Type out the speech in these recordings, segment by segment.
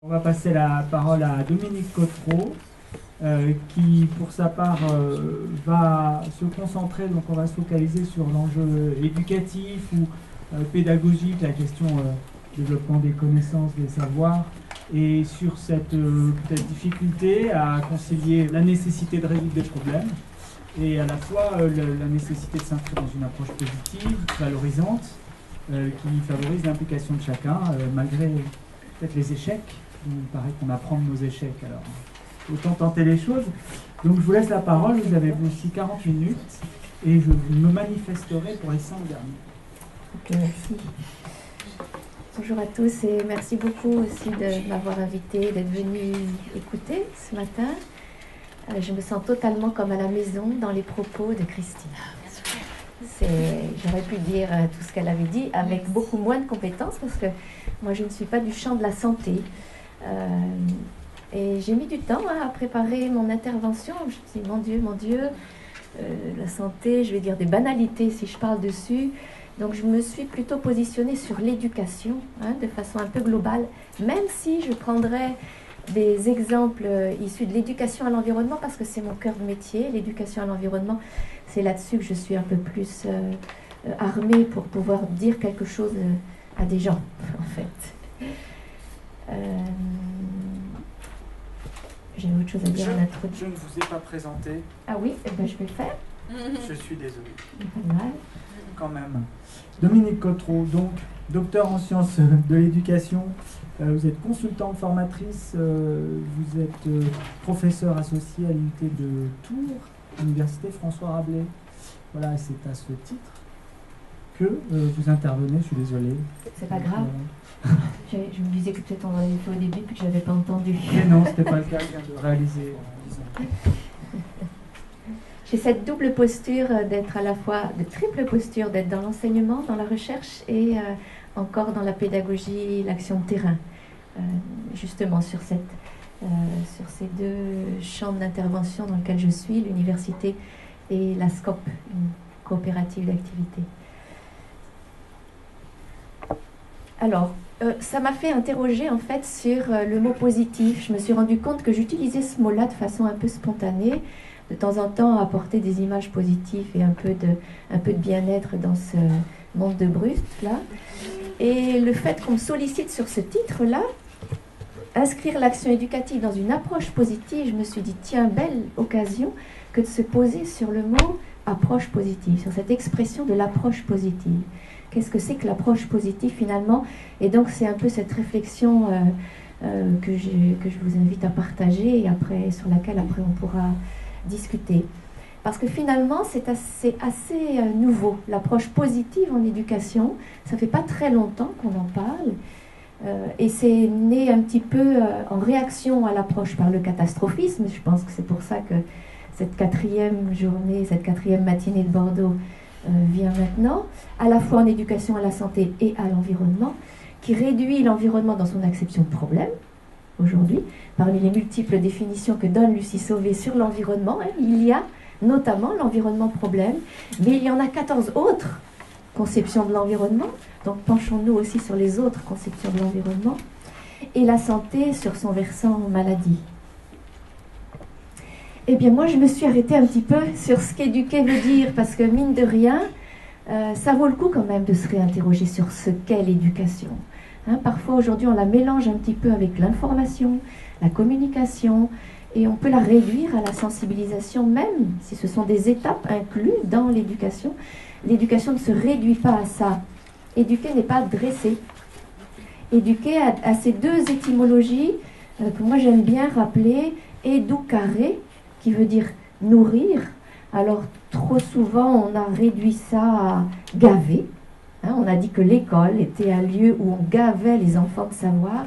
On va passer la parole à Dominique Cottereau, qui pour sa part va se concentrer, donc on va se focaliser sur l'enjeu éducatif ou pédagogique, la question développement des connaissances, des savoirs, et sur cette peut-être difficulté à concilier la nécessité de résoudre des problèmes et à la fois la nécessité de s'inscrire dans une approche positive, valorisante, qui favorise l'implication de chacun, malgré peut-être les échecs. Il paraît qu'on apprend de nos échecs, alors autant tenter les choses. Donc je vous laisse la parole, vous avez aussi 40 minutes, et je me manifesterai pour les 5 derniers. Ok, merci. Bonjour à tous et merci beaucoup aussi de m'avoir invité, d'être venu écouter ce matin. Je me sens totalement comme à la maison dans les propos de Christine. J'aurais pu dire tout ce qu'elle avait dit avec beaucoup moins de compétences parce que moi je ne suis pas du champ de la santé. Et j'ai mis du temps à préparer mon intervention. Je me suis dit, mon Dieu, la santé, je vais dire des banalités si je parle dessus. Donc je me suis plutôt positionnée sur l'éducation, de façon un peu globale, même si je prendrais des exemples issus de l'éducation à l'environnement, parce que c'est mon cœur de métier, l'éducation à l'environnement. C'est là-dessus que je suis un peu plus armée pour pouvoir dire quelque chose à des gens, en fait. J'ai autre chose à dire à l'introduction. Je ne vous ai pas présenté. Ah oui, eh ben, je vais le faire. Je suis désolé. Pas mal. Quand même. Dominique Cottereau, donc docteur en sciences de l'éducation. Vous êtes consultante formatrice, vous êtes professeur associé à l'unité de Tours, Université François Rabelais. Voilà, c'est à ce titre que vous intervenez, je suis désolé. C'est pas grave. Je me disais que peut-être on avait fait au début puis que je n'avais pas entendu. Mais non, c'était pas le cas, je viens de réaliser. J'ai cette double posture d'être à la fois, de triple posture, d'être dans l'enseignement, dans la recherche et encore dans la pédagogie, l'action de terrain. Justement sur ces deux champs d'intervention dans lesquels je suis, l'université et la SCOP, une coopérative d'activité. Alors, ça m'a fait interroger en fait sur le mot positif. Je me suis rendu compte que j'utilisais ce mot-là de façon un peu spontanée, de temps en temps apporter des images positives et un peu de bien-être dans ce monde de brusque là. Et le fait qu'on me sollicite sur ce titre-là, inscrire l'action éducative dans une approche positive, je me suis dit tiens, belle occasion que de se poser sur le mot approche positive, sur cette expression de l'approche positive. Qu'est-ce que c'est que l'approche positive finalement? Et donc c'est un peu cette réflexion que je vous invite à partager et sur laquelle après on pourra discuter. Parce que finalement c'est assez nouveau, l'approche positive en éducation. Ça fait pas très longtemps qu'on en parle et c'est né un petit peu en réaction à l'approche par le catastrophisme. Je pense que c'est pour ça que cette quatrième journée, cette quatrième matinée de Bordeaux vient maintenant, à la fois en éducation à la santé et à l'environnement, qui réduit l'environnement dans son acception de problème, aujourd'hui, parmi les multiples définitions que donne Lucie Sauvé sur l'environnement, il y a notamment l'environnement problème, mais il y en a 14 autres conceptions de l'environnement, donc penchons-nous aussi sur les autres conceptions de l'environnement, et la santé sur son versant maladie. Eh bien moi je me suis arrêtée un petit peu sur ce qu'éduquer veut dire, parce que mine de rien, ça vaut le coup quand même de se réinterroger sur ce qu'est l'éducation. Parfois aujourd'hui on la mélange un petit peu avec l'information, la communication, et on peut la réduire à la sensibilisation même, si ce sont des étapes incluses dans l'éducation. L'éducation ne se réduit pas à ça. Éduquer n'est pas dresser. Éduquer a ces deux étymologies que moi j'aime bien rappeler, educare, qui veut dire nourrir. Alors trop souvent on a réduit ça à gaver. On a dit que l'école était un lieu où on gavait les enfants de savoir,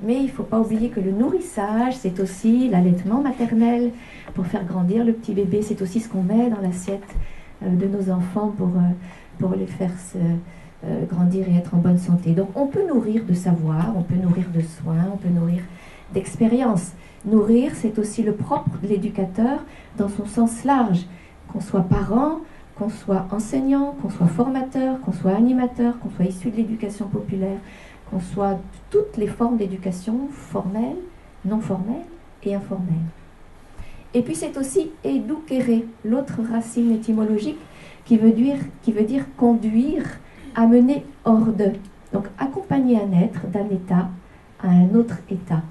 mais il ne faut pas oublier que le nourrissage, c'est aussi l'allaitement maternel pour faire grandir le petit bébé. C'est aussi ce qu'on met dans l'assiette de nos enfants pour les faire grandir et être en bonne santé. Donc on peut nourrir de savoir, on peut nourrir de soins, on peut nourrir d'expérience. Nourrir, c'est aussi le propre de l'éducateur dans son sens large, qu'on soit parent, qu'on soit enseignant, qu'on soit formateur, qu'on soit animateur, qu'on soit issu de l'éducation populaire, qu'on soit de toutes les formes d'éducation, formelle, non formelle et informelle. Et puis c'est aussi educere, l'autre racine étymologique qui veut dire conduire, amener hors de. Donc accompagner un être d'un état à un autre état.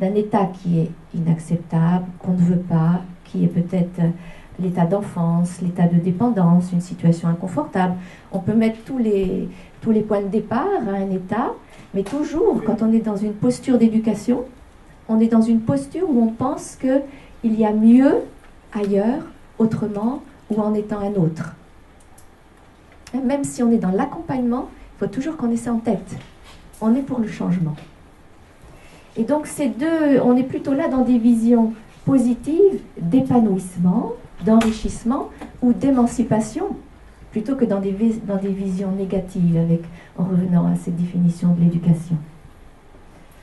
D'un état qui est inacceptable, qu'on ne veut pas, qui est peut-être l'état d'enfance, l'état de dépendance, une situation inconfortable. On peut mettre tous les points de départ à un état, mais toujours, quand on est dans une posture d'éducation, on est dans une posture où on pense qu'il y a mieux ailleurs, autrement, ou en étant un autre. Même si on est dans l'accompagnement, il faut toujours qu'on ait ça en tête. On est pour le changement. Et donc ces deux, on est plutôt là dans des visions positives d'épanouissement, d'enrichissement ou d'émancipation, plutôt que dans des visions négatives, en revenant à cette définition de l'éducation.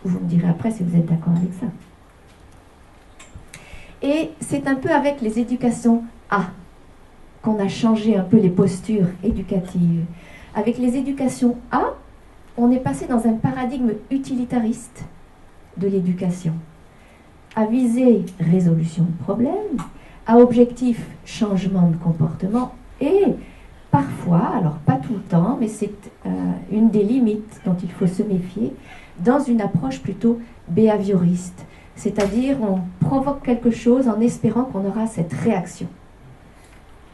Vous me direz après si vous êtes d'accord avec ça. Et c'est un peu avec les éducations A qu'on a changé un peu les postures éducatives. Avec les éducations A, on est passé dans un paradigme utilitariste de l'éducation, à viser résolution de problèmes, à objectif changement de comportement et parfois, alors pas tout le temps, mais c'est une des limites dont il faut se méfier, dans une approche plutôt behavioriste, c'est-à-dire on provoque quelque chose en espérant qu'on aura cette réaction.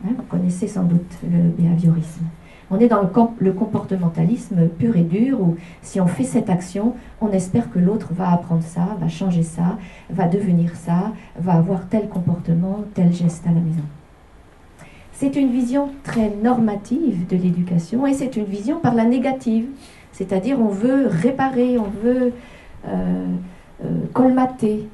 Vous connaissez sans doute le behaviorisme. On est dans le comportementalisme pur et dur où si on fait cette action, on espère que l'autre va apprendre ça, va changer ça, va devenir ça, va avoir tel comportement, tel geste à la maison. C'est une vision très normative de l'éducation et c'est une vision par la négative. C'est-à-dire on veut réparer, on veut colmater.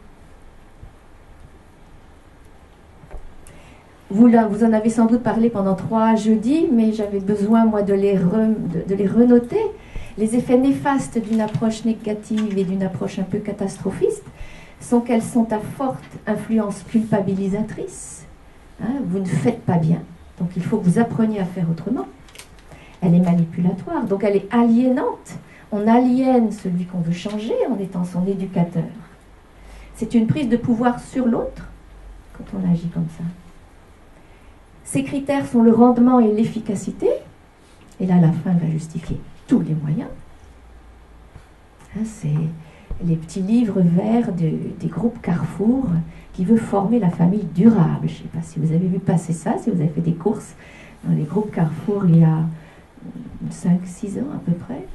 Vous en avez sans doute parlé pendant 3 jeudis, mais j'avais besoin, moi, de les renoter. Les effets néfastes d'une approche négative et d'une approche un peu catastrophiste sont qu'elles sont à forte influence culpabilisatrice. Vous ne faites pas bien, donc il faut que vous appreniez à faire autrement. Elle est manipulatoire, donc elle est aliénante. On aliène celui qu'on veut changer en étant son éducateur. C'est une prise de pouvoir sur l'autre quand on agit comme ça. Ces critères sont le rendement et l'efficacité. Et là, la fin va justifier tous les moyens. C'est les petits livres verts des groupes Carrefour qui veut former la famille durable. Je ne sais pas si vous avez vu passer ça, si vous avez fait des courses dans les groupes Carrefour il y a 5-6 ans à peu près.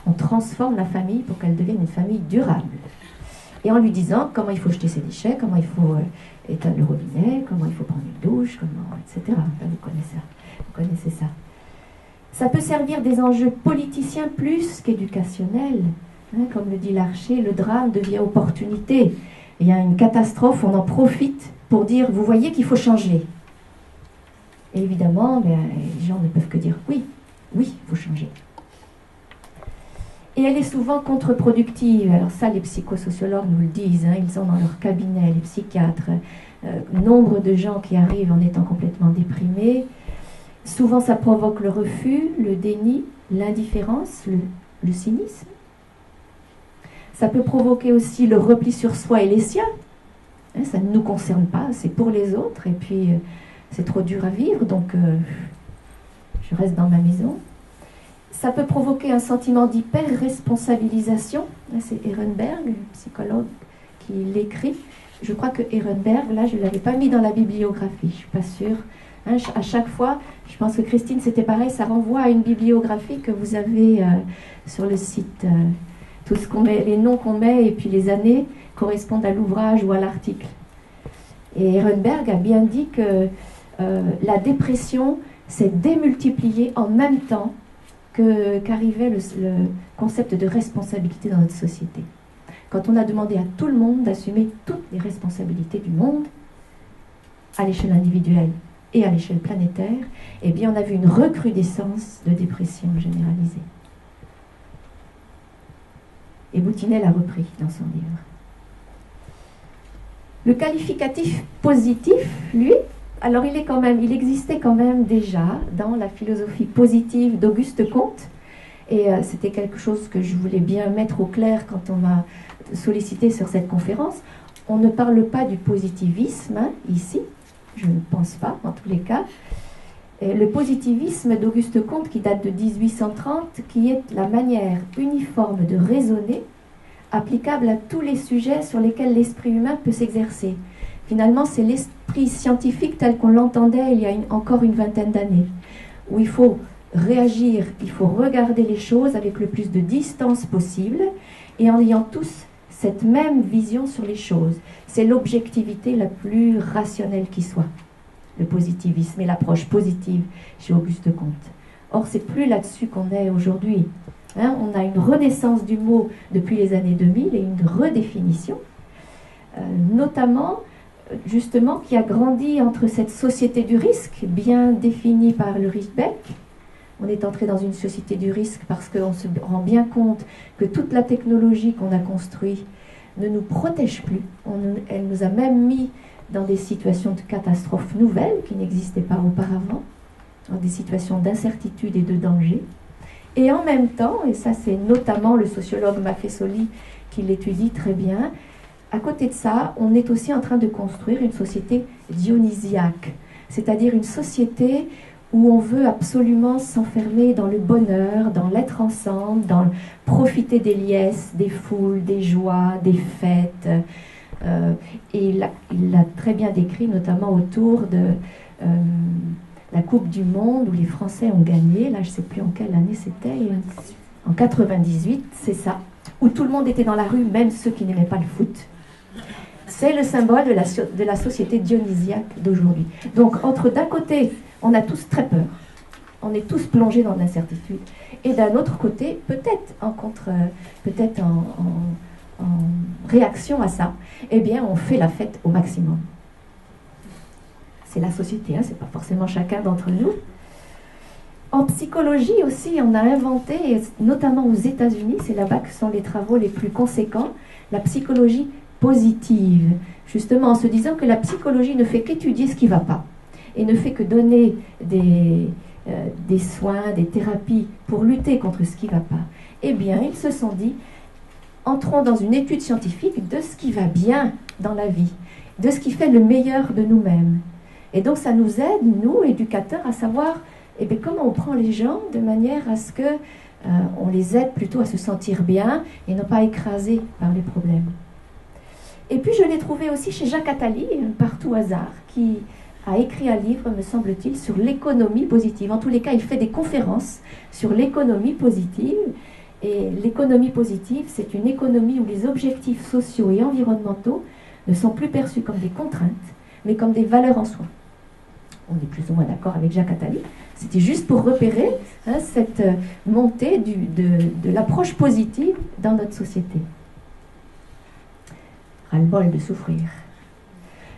On transforme la famille pour qu'elle devienne une famille durable. Et en lui disant comment il faut jeter ses déchets, comment il faut éteindre le robinet, comment il faut prendre une douche, etc. Vous connaissez ça. Ça peut servir des enjeux politiciens plus qu'éducationnels. Comme le dit Larcher, le drame devient opportunité. Il y a une catastrophe, on en profite pour dire, vous voyez qu'il faut changer. Et évidemment, les gens ne peuvent que dire oui, il faut changer. Et elle est souvent contre-productive. Alors ça, les psychosociologues nous le disent, ils ont dans leur cabinet, les psychiatres, nombre de gens qui arrivent en étant complètement déprimés. Souvent, ça provoque le refus, le déni, l'indifférence, le cynisme. Ça peut provoquer aussi le repli sur soi et les siens. Ça ne nous concerne pas, c'est pour les autres. Et puis, c'est trop dur à vivre, donc je reste dans ma maison. Ça peut provoquer un sentiment d'hyper-responsabilisation. C'est Ehrenberg, psychologue, qui l'écrit. Je crois que Ehrenberg, là, je ne l'avais pas mis dans la bibliographie, je ne suis pas sûre. À chaque fois, je pense que Christine, c'était pareil, ça renvoie à une bibliographie que vous avez sur le site. Tout ce qu'on met, les noms qu'on met et puis les années correspondent à l'ouvrage ou à l'article. Et Ehrenberg a bien dit que la dépression s'est démultipliée en même temps qu'arrivait le concept de responsabilité dans notre société. Quand on a demandé à tout le monde d'assumer toutes les responsabilités du monde, à l'échelle individuelle et à l'échelle planétaire, eh bien on a vu une recrudescence de dépression généralisée. Et Boutinel a repris dans son livre. Le qualificatif positif, lui, alors il existait quand même déjà dans la philosophie positive d'Auguste Comte, Et c'était quelque chose que je voulais bien mettre au clair quand on m'a sollicité sur cette conférence. On ne parle pas du positivisme hein, ici, je ne pense pas en tous les cas. Et le positivisme d'Auguste Comte qui date de 1830, qui est la manière uniforme de raisonner applicable à tous les sujets sur lesquels l'esprit humain peut s'exercer. Finalement, c'est l'esprit scientifique tel qu'on l'entendait il y a encore une vingtaine d'années, où il faut réagir, il faut regarder les choses avec le plus de distance possible et en ayant tous cette même vision sur les choses. C'est l'objectivité la plus rationnelle qui soit, le positivisme et l'approche positive chez Auguste Comte. Or, c'est plus là-dessus qu'on est aujourd'hui. Hein, on a une renaissance du mot depuis les années 2000 et une redéfinition, notamment, justement, qui a grandi entre cette société du risque, bien définie par le Ricbeck. On est entré dans une société du risque parce qu'on se rend bien compte que toute la technologie qu'on a construite ne nous protège plus. Elle nous a même mis dans des situations de catastrophes nouvelles qui n'existaient pas auparavant, dans des situations d'incertitude et de danger. Et en même temps, et ça c'est notamment le sociologue Maffesoli qui l'étudie très bien, à côté de ça, on est aussi en train de construire une société dionysiaque, c'est-à-dire une société où on veut absolument s'enfermer dans le bonheur, dans l'être ensemble, dans profiter des liesses, des foules, des joies, des fêtes. Et il l'a très bien décrit, notamment autour de la Coupe du Monde où les Français ont gagné. Là, je ne sais plus en quelle année c'était. En 98, c'est ça. Où tout le monde était dans la rue, même ceux qui n'aimaient pas le foot. C'est le symbole de la société dionysiaque d'aujourd'hui. Donc, d'un côté, on a tous très peur. On est tous plongés dans l'incertitude. Et d'un autre côté, peut-être en réaction à ça, eh bien, on fait la fête au maximum. C'est la société, hein, c'est pas forcément chacun d'entre nous. En psychologie aussi, on a inventé, et notamment aux États-Unis, c'est là-bas que sont les travaux les plus conséquents, la psychologie positive, justement en se disant que la psychologie ne fait qu'étudier ce qui ne va pas, et ne fait que donner des soins, des thérapies pour lutter contre ce qui ne va pas. Eh bien, ils se sont dit, entrons dans une étude scientifique de ce qui va bien dans la vie, de ce qui fait le meilleur de nous-mêmes. Et donc, ça nous aide, nous, éducateurs, à savoir comment on prend les gens de manière à ce que on les aide plutôt à se sentir bien et non pas écrasés par les problèmes. Et puis, je l'ai trouvé aussi chez Jacques Attali, par tout hasard, qui a écrit un livre, me semble-t-il, sur l'économie positive. En tous les cas, il fait des conférences sur l'économie positive. Et l'économie positive, c'est une économie où les objectifs sociaux et environnementaux ne sont plus perçus comme des contraintes, mais comme des valeurs en soi. On est plus ou moins d'accord avec Jacques Attali. C'était juste pour repérer cette montée de l'approche positive dans notre société. Ras-le-bol de souffrir.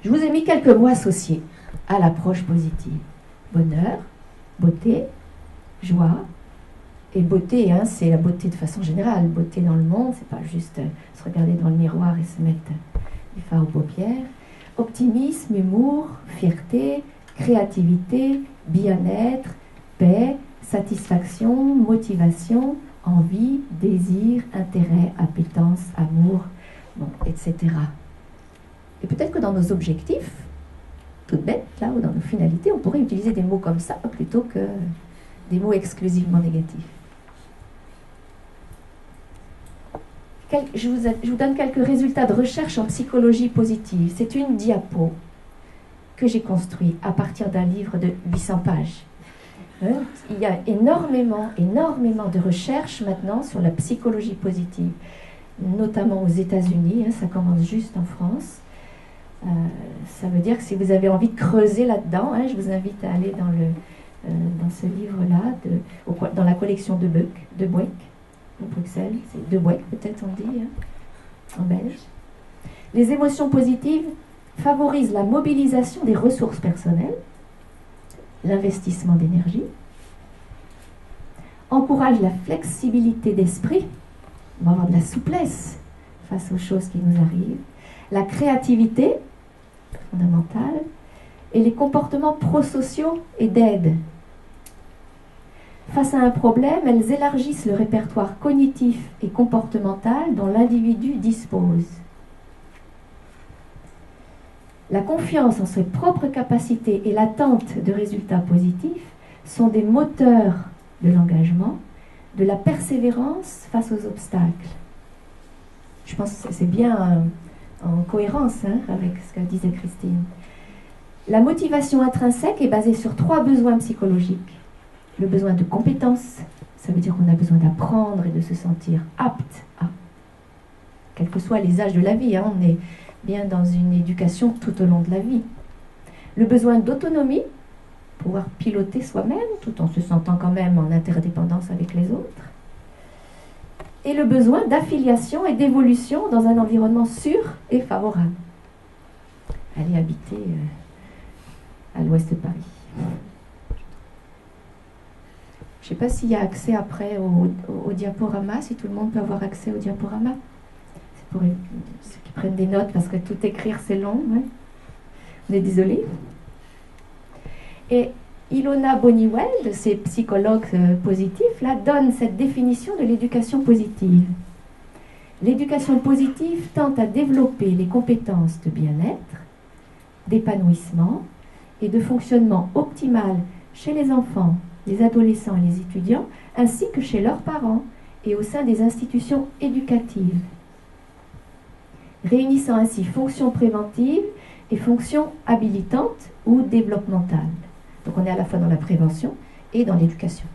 Je vous ai mis quelques mots associés à l'approche positive. Bonheur, beauté, joie. Et beauté, c'est la beauté de façon générale. Beauté dans le monde, c'est pas juste se regarder dans le miroir et se mettre du fard aux paupières. Optimisme, humour, fierté, créativité, bien-être, paix, satisfaction, motivation, envie, désir, intérêt, appétence, amour, etc. Et peut-être que dans nos objectifs, toutes bêtes, là, ou dans nos finalités, on pourrait utiliser des mots comme ça plutôt que des mots exclusivement négatifs. Je vous donne quelques résultats de recherche en psychologie positive. C'est une diapo que j'ai construite à partir d'un livre de 800 pages. Il y a énormément de recherches maintenant sur la psychologie positive, notamment aux États-Unis. Ça commence juste en France. Ça veut dire que si vous avez envie de creuser là-dedans, je vous invite à aller dans ce livre-là, dans la collection de Bouek, à Bruxelles. C'est de Bouek, peut-être on dit, en belge. Les émotions positives favorisent la mobilisation des ressources personnelles, l'investissement d'énergie, encouragent la flexibilité d'esprit, on va avoir de la souplesse face aux choses qui nous arrivent, la créativité, fondamentale, et les comportements prosociaux et d'aide. Face à un problème, elles élargissent le répertoire cognitif et comportemental dont l'individu dispose. La confiance en ses propres capacités et l'attente de résultats positifs sont des moteurs de l'engagement, de la persévérance face aux obstacles. Je pense que c'est bien en cohérence avec ce que disait Christine. La motivation intrinsèque est basée sur 3 besoins psychologiques. Le besoin de compétence, ça veut dire qu'on a besoin d'apprendre et de se sentir apte à, quels que soient les âges de la vie, on est bien dans une éducation tout au long de la vie. Le besoin d'autonomie, pouvoir piloter soi-même tout en se sentant quand même en interdépendance avec les autres. Et le besoin d'affiliation et d'évolution dans un environnement sûr et favorable. Aller habiter à l'ouest de Paris. Je ne sais pas s'il y a accès après au diaporama, si tout le monde peut avoir accès au diaporama. C'est pour ceux qui prennent des notes, parce que tout écrire c'est long. Hein. On est désolé. Et Ilona Boniwell, ces psychologues positifs, là, donne cette définition de l'éducation positive. L'éducation positive tente à développer les compétences de bien-être, d'épanouissement et de fonctionnement optimal chez les enfants, les adolescents et les étudiants, ainsi que chez leurs parents et au sein des institutions éducatives, réunissant ainsi fonctions préventives et fonctions habilitantes ou développementales. Donc on est à la fois dans la prévention et dans l'éducation,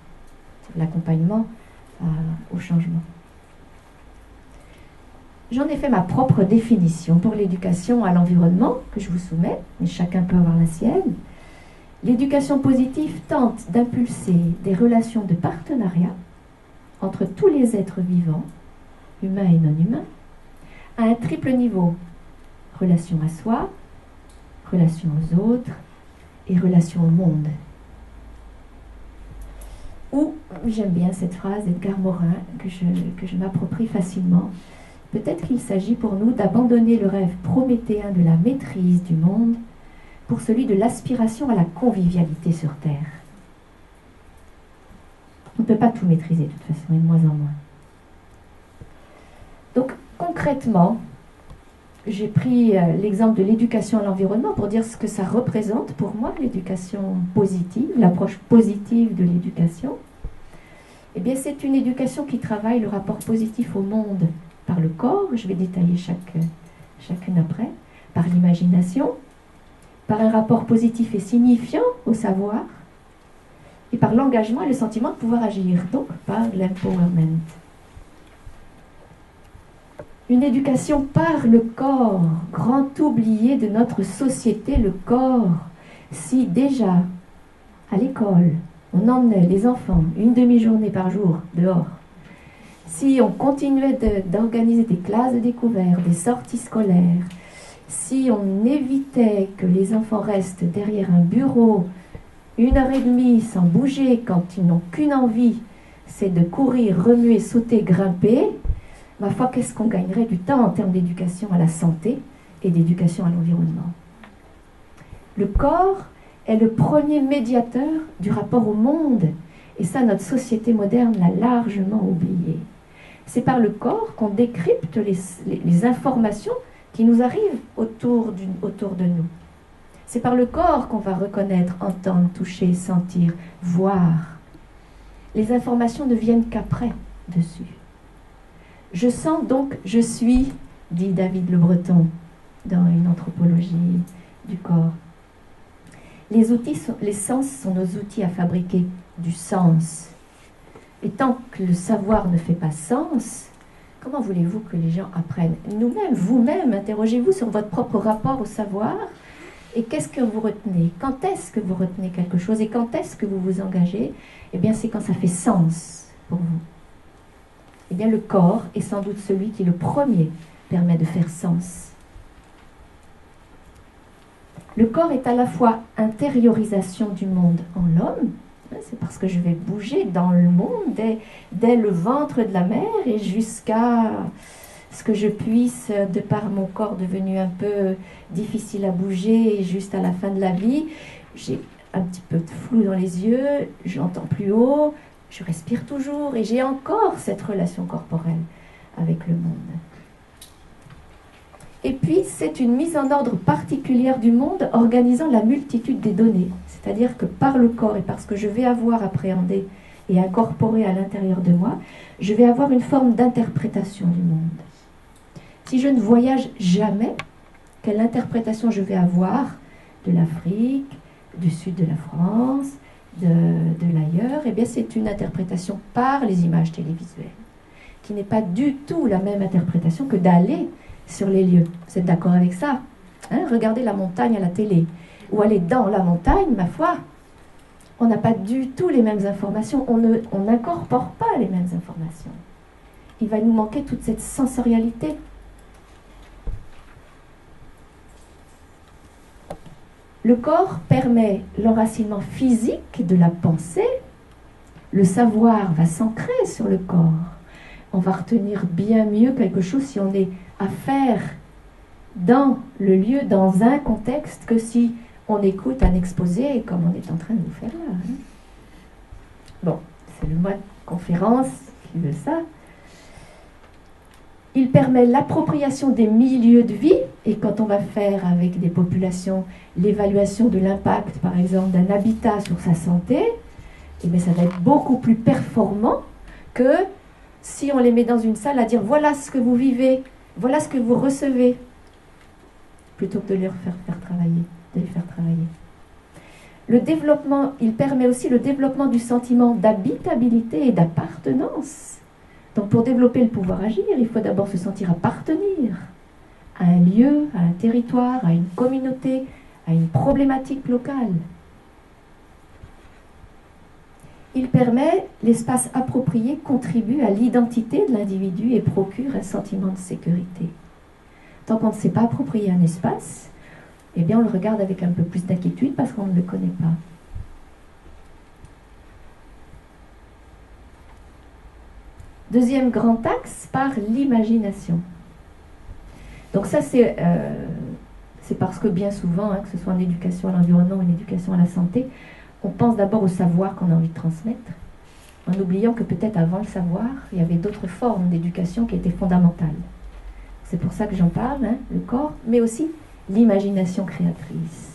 l'accompagnement au changement. J'en ai fait ma propre définition pour l'éducation à l'environnement que je vous soumets, mais chacun peut avoir la sienne. L'éducation positive tente d'impulser des relations de partenariat entre tous les êtres vivants, humains et non humains, à un triple niveau: relation à soi, relation aux autres et relation au monde. Ou, j'aime bien cette phrase d'Edgar Morin que je m'approprie facilement, peut-être qu'il s'agit pour nous d'abandonner le rêve prométhéen de la maîtrise du monde pour celui de l'aspiration à la convivialité sur Terre. On ne peut pas tout maîtriser de toute façon, et de moins en moins. Donc concrètement, j'ai pris l'exemple de l'éducation à l'environnement pour dire ce que ça représente pour moi, l'éducation positive, l'approche positive de l'éducation. Eh bien, c'est une éducation qui travaille le rapport positif au monde par le corps, je vais détailler chacune après, par l'imagination, par un rapport positif et signifiant au savoir, et par l'engagement et le sentiment de pouvoir agir, donc par l'empowerment. Une éducation par le corps, grand oublié de notre société, le corps. Si déjà, à l'école, on emmenait les enfants une demi-journée par jour dehors, si on continuait d'organiser des classes de découvert, des sorties scolaires, si on évitait que les enfants restent derrière un bureau 1h30 sans bouger quand ils n'ont qu'une envie, c'est de courir, remuer, sauter, grimper, ma foi, qu'est-ce qu'on gagnerait du temps en termes d'éducation à la santé et d'éducation à l'environnement. Le corps est le premier médiateur du rapport au monde, et ça, notre société moderne l'a largement oublié. C'est par le corps qu'on décrypte les informations qui nous arrivent autour de nous. C'est par le corps qu'on va reconnaître, entendre, toucher, sentir, voir. Les informations ne viennent qu'après, dessus. Je sens donc, je suis, dit David Le Breton dans une anthropologie du corps. Les sens sont nos outils à fabriquer du sens. Et tant que le savoir ne fait pas sens, comment voulez-vous que les gens apprennent? Nous-mêmes, vous-même, interrogez-vous sur votre propre rapport au savoir. Et qu'est-ce que vous retenez? Quand est-ce que vous retenez quelque chose? Et quand est-ce que vous vous engagez? Eh bien, c'est quand ça fait sens pour vous. Eh bien, le corps est sans doute celui qui, le premier, permet de faire sens. Le corps est à la fois intériorisation du monde en l'homme, c'est parce que je vais bouger dans le monde, dès le ventre de la mère et jusqu'à ce que je puisse, de par mon corps devenu un peu difficile à bouger, et juste à la fin de la vie, j'ai un petit peu de flou dans les yeux, j'entends plus haut, Je respire toujours et j'ai encore cette relation corporelle avec le monde. Et puis, c'est une mise en ordre particulière du monde organisant la multitude des données. C'est-à-dire que par le corps et parce que je vais avoir appréhendé et incorporé à l'intérieur de moi, je vais avoir une forme d'interprétation du monde. Si je ne voyage jamais, quelle interprétation je vais avoir de l'Afrique, du sud de la France, de l'ailleurs? Eh bien, c'est une interprétation par les images télévisuelles, qui n'est pas du tout la même interprétation que d'aller sur les lieux. Vous êtes d'accord avec ça? Regardez la montagne à la télé, ou aller dans la montagne, ma foi, on n'a pas du tout les mêmes informations, on n'incorpore pas les mêmes informations. Il va nous manquer toute cette sensorialité. Le corps permet l'enracinement physique de la pensée. Le savoir va s'ancrer sur le corps. On va retenir bien mieux quelque chose si on est à faire dans le lieu, dans un contexte, que si on écoute un exposé comme on est en train de nous faire là. Bon, c'est le mode conférence qui veut ça. Il permet l'appropriation des milieux de vie, et quand on va faire avec des populations l'évaluation de l'impact, par exemple, d'un habitat sur sa santé, eh bien, ça va être beaucoup plus performant que si on les met dans une salle à dire voilà ce que vous vivez, voilà ce que vous recevez, plutôt que de les faire travailler. Le développement, il permet aussi le développement du sentiment d'habitabilité et d'appartenance. Donc pour développer le pouvoir agir, il faut d'abord se sentir appartenir à un lieu, à un territoire, à une communauté, à une problématique locale. Il permet, l'espace approprié contribue à l'identité de l'individu et procure un sentiment de sécurité. Tant qu'on ne sait pas approprier un espace, eh bien on le regarde avec un peu plus d'inquiétude parce qu'on ne le connaît pas. Deuxième grand axe, par l'imagination. Donc ça, c'est parce que bien souvent, que ce soit en éducation à l'environnement ou en éducation à la santé, on pense d'abord au savoir qu'on a envie de transmettre, en oubliant que peut-être avant le savoir, il y avait d'autres formes d'éducation qui étaient fondamentales. C'est pour ça que j'en parle, le corps, mais aussi l'imagination créatrice.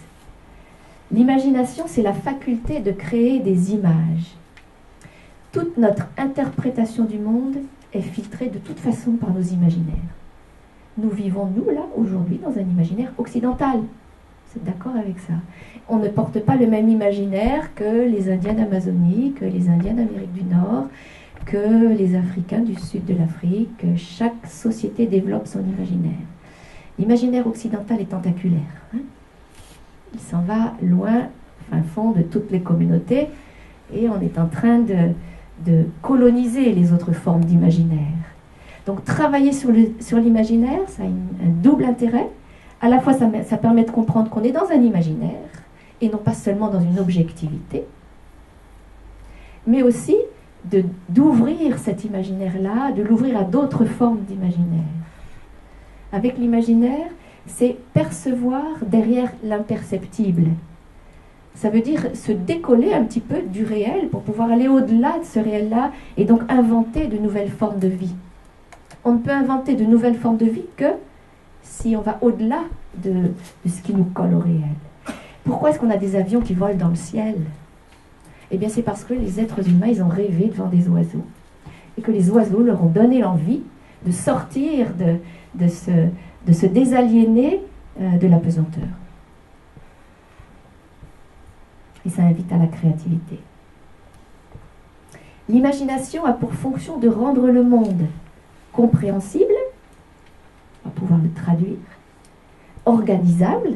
L'imagination, c'est la faculté de créer des images. Toute notre interprétation du monde est filtrée de toute façon par nos imaginaires. Nous vivons, nous, là, aujourd'hui, dans un imaginaire occidental. Vous êtes d'accord avec ça? On ne porte pas le même imaginaire que les Indiens d'Amazonie, que les Indiens d'Amérique du Nord, que les Africains du sud de l'Afrique. Chaque société développe son imaginaire. L'imaginaire occidental est tentaculaire. Il s'en va loin, fin fond de toutes les communautés, et on est en train de coloniser les autres formes d'imaginaire. Donc travailler sur l'imaginaire, ça a un double intérêt. À la fois, ça permet de comprendre qu'on est dans un imaginaire, et non pas seulement dans une objectivité, mais aussi d'ouvrir cet imaginaire-là, de l'ouvrir à d'autres formes d'imaginaire. Avec l'imaginaire, c'est percevoir derrière l'imperceptible. Ça veut dire se décoller un petit peu du réel pour pouvoir aller au-delà de ce réel-là et donc inventer de nouvelles formes de vie. On ne peut inventer de nouvelles formes de vie que si on va au-delà de ce qui nous colle au réel. Pourquoi est-ce qu'on a des avions qui volent dans le ciel? Eh bien, c'est parce que les êtres humains, ils ont rêvé devant des oiseaux. Et que les oiseaux leur ont donné l'envie de sortir, de se désaliéner de la pesanteur. Et ça invite à la créativité. L'imagination a pour fonction de rendre le monde compréhensible, on va pouvoir le traduire, organisable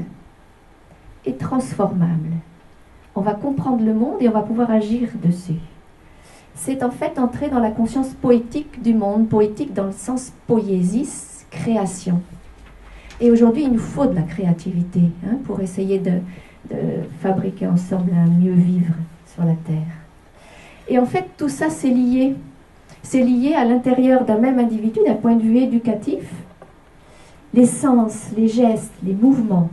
et transformable. On va comprendre le monde et on va pouvoir agir dessus. C'est en fait entrer dans la conscience poétique du monde, poétique dans le sens poiesis, création. Et aujourd'hui, il nous faut de la créativité pour essayer de fabriquer ensemble un mieux vivre sur la Terre. Et en fait, tout ça, c'est lié. C'est lié à l'intérieur d'un même individu, d'un point de vue éducatif. Les sens, les gestes, les mouvements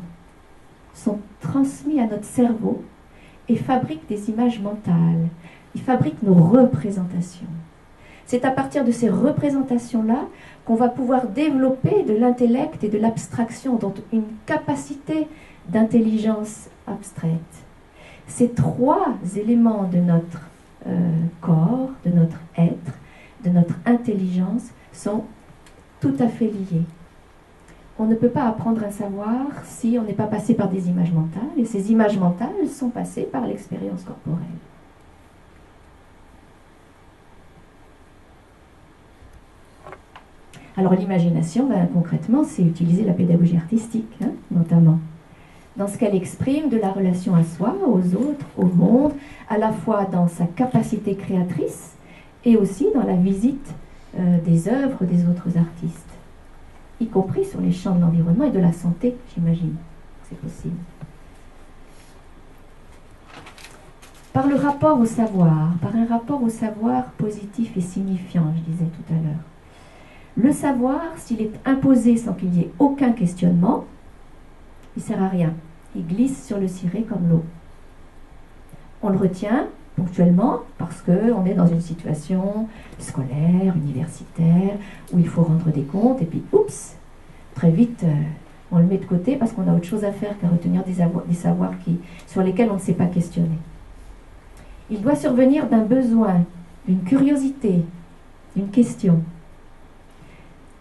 sont transmis à notre cerveau et fabriquent des images mentales. Il fabrique nos représentations. C'est à partir de ces représentations-là qu'on va pouvoir développer de l'intellect et de l'abstraction, donc une capacité d'intelligence abstraite. Ces trois éléments de notre corps, de notre être, de notre intelligence sont tout à fait liés. On ne peut pas apprendre un savoir si on n'est pas passé par des images mentales, et ces images mentales sont passées par l'expérience corporelle. Alors l'imagination, concrètement, c'est utiliser la pédagogie artistique, notamment, dans ce qu'elle exprime de la relation à soi, aux autres, au monde, à la fois dans sa capacité créatrice et aussi dans la visite des œuvres des autres artistes, y compris sur les champs de l'environnement et de la santé, j'imagine. C'est possible. Par le rapport au savoir, par un rapport au savoir positif et signifiant, je disais tout à l'heure. Le savoir, s'il est imposé sans qu'il y ait aucun questionnement, il ne sert à rien. Il glisse sur le ciré comme l'eau. On le retient ponctuellement parce qu'on est dans une situation scolaire, universitaire, où il faut rendre des comptes, et puis, oups, très vite, on le met de côté parce qu'on a autre chose à faire qu'à retenir des savoirs sur lesquels on ne s'est pas questionné. Il doit survenir d'un besoin, d'une curiosité, d'une question.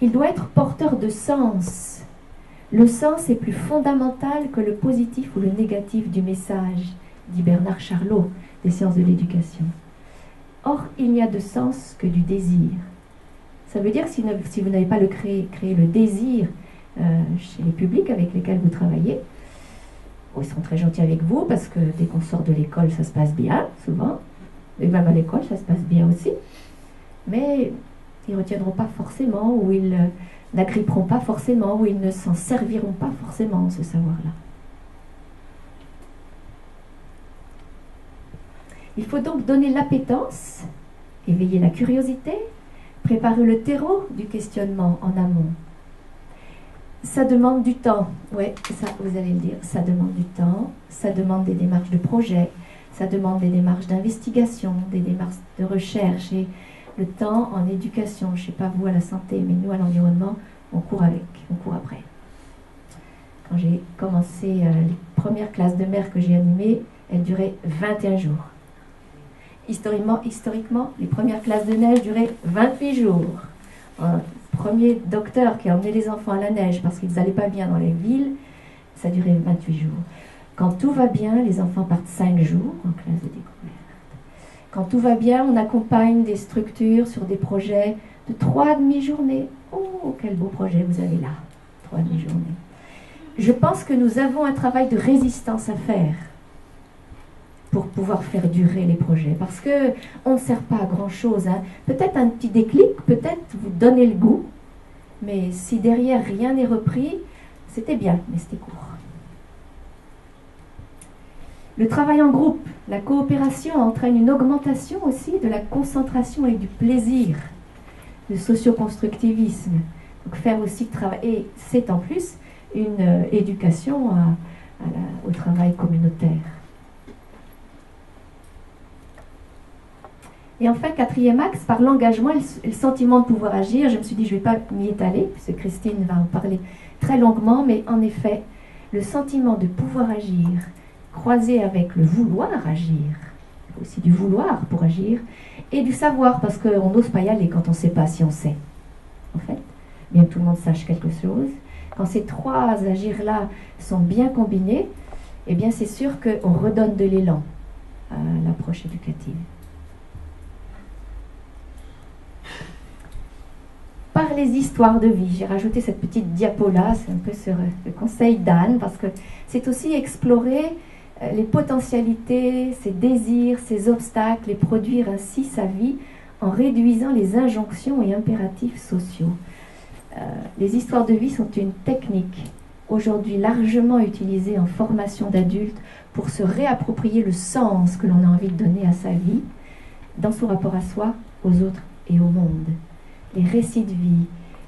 Il doit être porteur de sens. Le sens est plus fondamental que le positif ou le négatif du message, dit Bernard Charlot, des sciences de l'éducation. Or, il n'y a de sens que du désir. Ça veut dire que si vous n'avez pas créé le désir chez les publics avec lesquels vous travaillez, ils sont très gentils avec vous parce que dès qu'on sort de l'école, ça se passe bien, souvent. Et même à l'école, ça se passe bien aussi. Mais ils ne retiendront pas forcément, ou ils n'agripperont pas forcément, ou ils ne s'en serviront pas forcément, ce savoir-là. Il faut donc donner l'appétence, éveiller la curiosité, préparer le terreau du questionnement en amont. Ça demande du temps, ouais, ça vous allez le dire, ça demande du temps, ça demande des démarches de projet, ça demande des démarches d'investigation, des démarches de recherche, et le temps en éducation, je ne sais pas vous à la santé, mais nous à l'environnement, on court avec, on court après. Quand j'ai commencé les premières classes de mer que j'ai animées, elles duraient 21 jours. Historiquement, les premières classes de neige duraient 28 jours. Un premier docteur qui a emmené les enfants à la neige parce qu'ils n'allaient pas bien dans les villes, ça durait 28 jours. Quand tout va bien, les enfants partent 5 jours en classe de découverte. Quand tout va bien, on accompagne des structures sur des projets de 3 demi-journées. Oh, quel beau projet vous avez là, 3 demi-journées. Je pense que nous avons un travail de résistance à faire pour pouvoir faire durer les projets. Parce qu'on ne sert pas à grand-chose. Peut-être un petit déclic, peut-être vous donner le goût, mais si derrière rien n'est repris, c'était bien, mais c'était court. Le travail en groupe, la coopération entraîne une augmentation aussi de la concentration et du plaisir, le socioconstructivisme. Donc faire aussi travailler, c'est en plus une éducation au travail communautaire. Et enfin, quatrième axe, par l'engagement et le sentiment de pouvoir agir. Je me suis dit, je ne vais pas m'y étaler, puisque Christine va en parler très longuement, mais en effet, le sentiment de pouvoir agir, croisé avec le vouloir agir, aussi du vouloir pour agir, et du savoir, parce qu'on n'ose pas y aller quand on ne sait pas si on sait. En fait, bien que tout le monde sache quelque chose, quand ces trois agirs-là sont bien combinés, eh bien c'est sûr qu'on redonne de l'élan à l'approche éducative. Par les histoires de vie, j'ai rajouté cette petite diapo-là, c'est un peu sur le conseil d'Anne, parce que c'est aussi explorer les potentialités, ses désirs, ses obstacles, et produire ainsi sa vie en réduisant les injonctions et impératifs sociaux. Les histoires de vie sont une technique aujourd'hui largement utilisée en formation d'adultes pour se réapproprier le sens que l'on a envie de donner à sa vie, dans son rapport à soi, aux autres et au monde. Les récits de vie,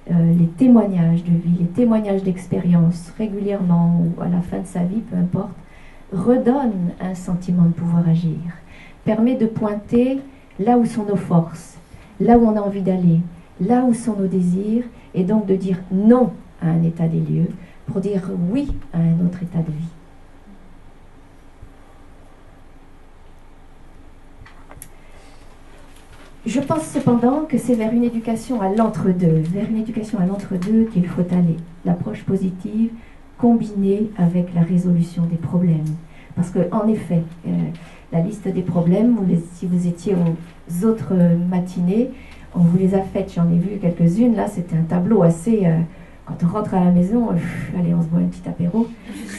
les témoignages de vie, les témoignages d'expérience régulièrement ou à la fin de sa vie, peu importe, redonnent un sentiment de pouvoir agir, permet de pointer là où sont nos forces, là où on a envie d'aller, là où sont nos désirs, et donc de dire non à un état des lieux pour dire oui à un autre état de vie. Je pense cependant que c'est vers une éducation à l'entre-deux, qu'il faut aller. L'approche positive combinée avec la résolution des problèmes. Parce qu'en effet, la liste des problèmes, si vous étiez aux autres matinées, on vous les a faites, j'en ai vu quelques-unes, là c'était un tableau assez... quand on rentre à la maison, allez on se boit un petit apéro,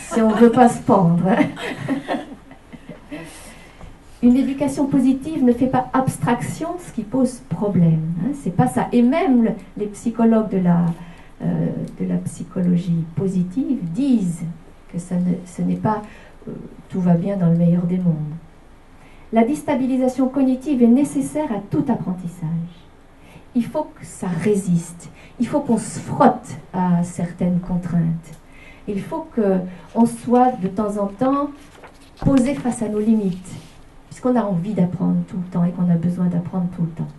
si on ne veut pas se pendre. Une éducation positive ne fait pas abstraction de ce qui pose problème. C'est pas ça. Et même les psychologues de la psychologie positive disent que ce n'est pas tout va bien dans le meilleur des mondes. La déstabilisation cognitive est nécessaire à tout apprentissage. Il faut que ça résiste. Il faut qu'on se frotte à certaines contraintes. Il faut qu'on soit de temps en temps posé face à nos limites, puisqu'on a envie d'apprendre tout le temps et qu'on a besoin d'apprendre tout le temps.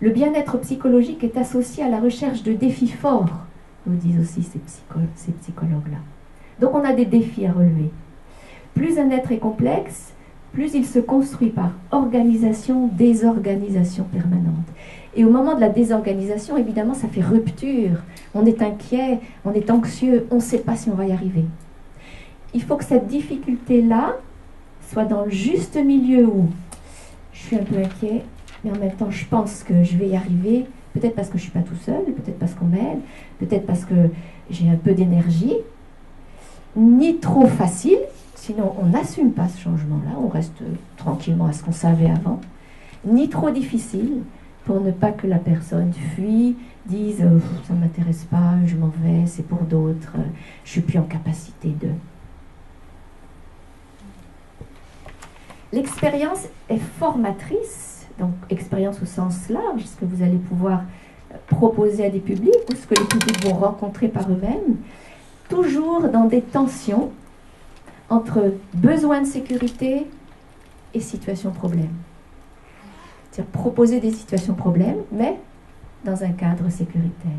Le bien-être psychologique est associé à la recherche de défis forts, nous disent aussi ces psychologues-là. Donc on a des défis à relever. Plus un être est complexe, plus il se construit par organisation, désorganisation permanente. Et au moment de la désorganisation, évidemment, ça fait rupture. On est inquiet, on est anxieux, on ne sait pas si on va y arriver. Il faut que cette difficulté-là soit dans le juste milieu où je suis un peu inquiet, mais en même temps je pense que je vais y arriver, peut-être parce que je ne suis pas tout seul, peut-être parce qu'on m'aide, peut-être parce que j'ai un peu d'énergie, ni trop facile, sinon on n'assume pas ce changement-là, on reste tranquillement à ce qu'on savait avant, ni trop difficile, pour ne pas que la personne fuit, dise ça ne m'intéresse pas, je m'en vais, c'est pour d'autres, je ne suis plus en capacité de... L'expérience est formatrice, donc expérience au sens large, ce que vous allez pouvoir proposer à des publics ou ce que les publics vont rencontrer par eux-mêmes, toujours dans des tensions entre besoin de sécurité et situation problème. C'est-à-dire proposer des situations problèmes, mais dans un cadre sécuritaire.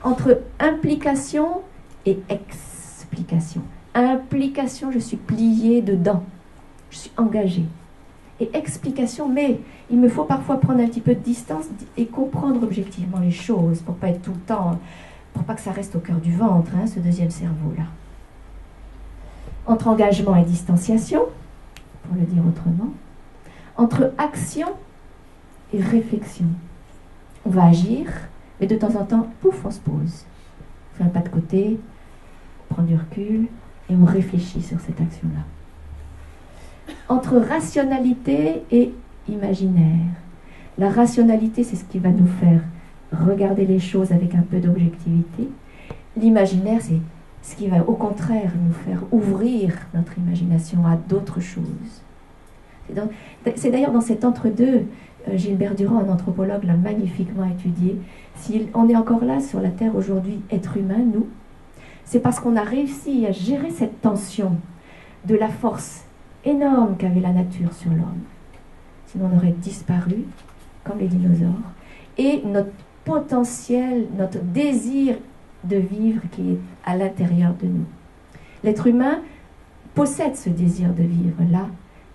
Entre implication et explication. Implication, je suis pliée dedans. Je suis engagée. Et explication, mais il me faut parfois prendre un petit peu de distance et comprendre objectivement les choses pour pas être tout le temps, pour pas que ça reste au cœur du ventre, ce deuxième cerveau-là. Entre engagement et distanciation, pour le dire autrement, entre action et réflexion. On va agir, mais de temps en temps, pouf, on se pose. On fait un pas de côté, on prend du recul et on réfléchit sur cette action-là. Entre rationalité et imaginaire. La rationalité, c'est ce qui va nous faire regarder les choses avec un peu d'objectivité. L'imaginaire, c'est ce qui va au contraire nous faire ouvrir notre imagination à d'autres choses. C'est d'ailleurs dans cet entre-deux, Gilbert Durand, un anthropologue, l'a magnifiquement étudié. Si on est encore là sur la Terre aujourd'hui, être humain, nous, c'est parce qu'on a réussi à gérer cette tension de la force énorme qu'avait la nature sur l'homme. Sinon on aurait disparu, comme les dinosaures. Et notre potentiel, notre désir de vivre qui est à l'intérieur de nous. L'être humain possède ce désir de vivre là.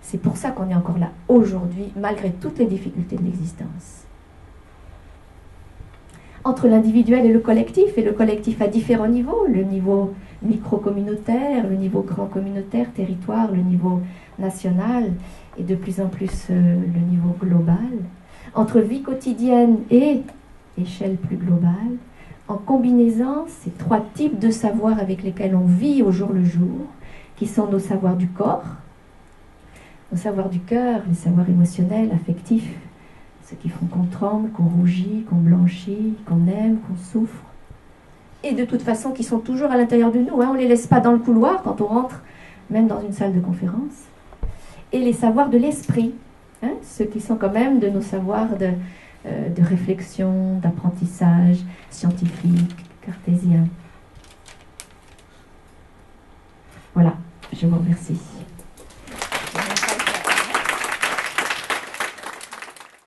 C'est pour ça qu'on est encore là aujourd'hui, malgré toutes les difficultés de l'existence. Entre l'individuel et le collectif à différents niveaux, le niveau micro-communautaire, le niveau grand communautaire, territoire, le niveau national et de plus en plus le niveau global, entre vie quotidienne et échelle plus globale, en combinaison ces trois types de savoirs avec lesquels on vit au jour le jour, qui sont nos savoirs du corps, nos savoirs du cœur, les savoirs émotionnels, affectifs, ceux qui font qu'on tremble, qu'on rougit, qu'on blanchit, qu'on aime, qu'on souffre, et de toute façon qui sont toujours à l'intérieur de nous, on ne les laisse pas dans le couloir quand on rentre, même dans une salle de conférence, et les savoirs de l'esprit, ceux qui sont quand même de nos savoirs de réflexion, d'apprentissage scientifique, cartésien. Voilà, je vous remercie.